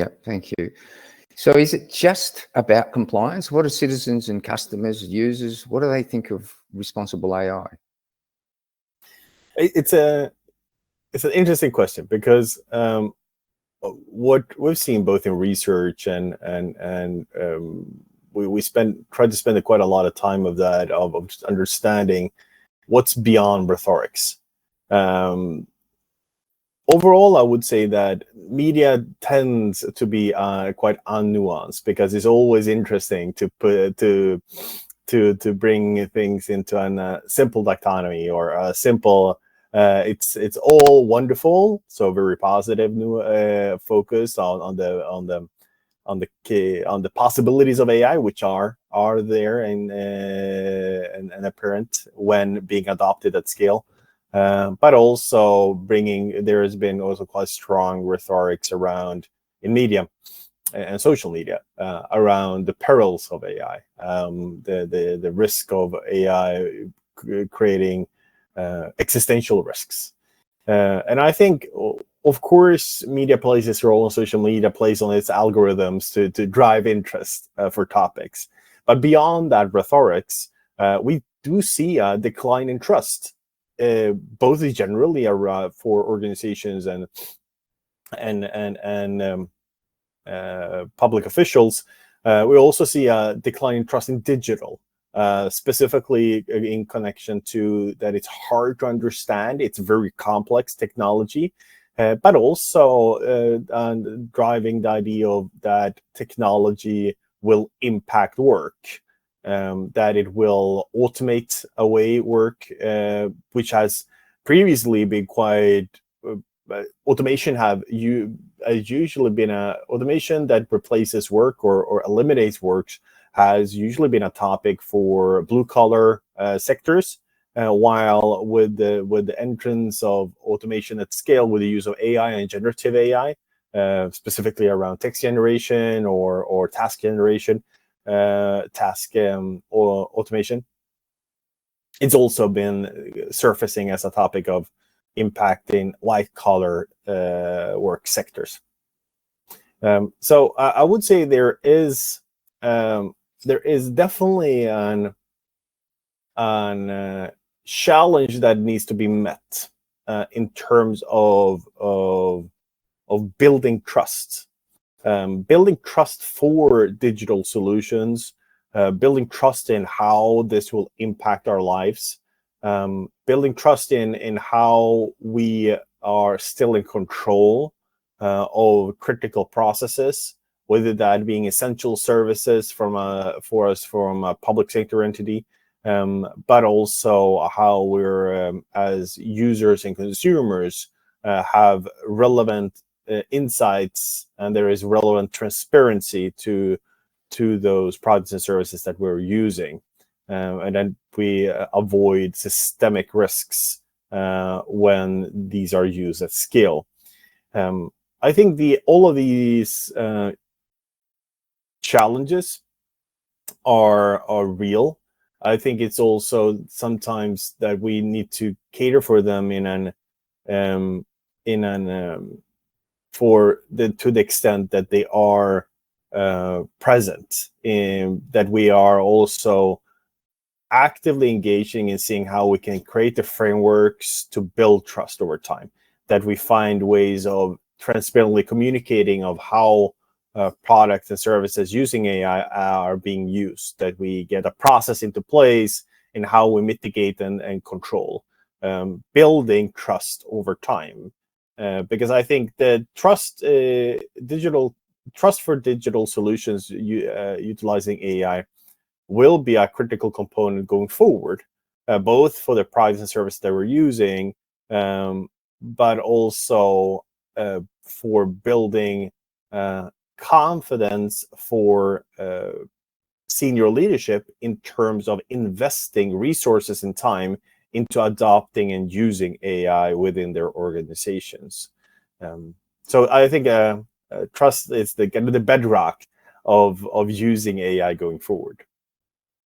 Yeah, thank you. So is it just about compliance? What do citizens and customers, users, what do they think of responsible AI? It's an interesting question, because what we've seen both in research and we tried to spend quite a lot of time of that of just understanding what's beyond rhetorics. Overall, I would say that media tends to be quite unnuanced, because it's always interesting to put to bring things into a simple dichotomy, or a simple. It's all wonderful, so very positive new focus on the possibilities of AI, which are there and apparent when being adopted at scale. But also there has been also quite strong rhetorics around in media and social media around the perils of AI, the risk of AI creating existential risks. And I think, of course, media plays its role, and social media plays on its algorithms to drive interest for topics. But beyond that rhetorics, we do see a decline in trust, both generally for organizations and public officials. We also see a decline in trust in digital, specifically in connection to that it's hard to understand. It's very complex technology, but also driving the idea of that technology will impact work. That it will automate away work, which has previously been quite automation has usually been automation that replaces work or eliminates work has usually been a topic for blue collar sectors, while with the entrance of automation at scale, with the use of AI and generative AI, specifically around text generation or task generation, or automation, it's also been surfacing as a topic of impacting white collar work sectors. So I would say there is definitely an challenge that needs to be met in terms of building trust. Building trust for digital solutions, building trust in how this will impact our lives, building trust in how we are still in control of critical processes, whether that being essential services for us from a public sector entity, but also how we're as users and consumers have relevant insights, and there is relevant transparency to those products and services that we're using, and then we avoid systemic risks when these are used at scale. I think all of these challenges are real. I think it's also sometimes that we need to cater for them to the extent that they are present, in that we are also actively engaging in seeing how we can create the frameworks to build trust over time, that we find ways of transparently communicating of how products and services using AI are being used, that we get a process into place in how we mitigate and control, building trust over time. Because I think that trust for digital solutions utilizing AI will be a critical component going forward, both for the products and services that we're using, but also for building confidence for senior leadership in terms of investing resources and time into adopting and using AI within their organizations. So I think trust is the bedrock of using AI going forward.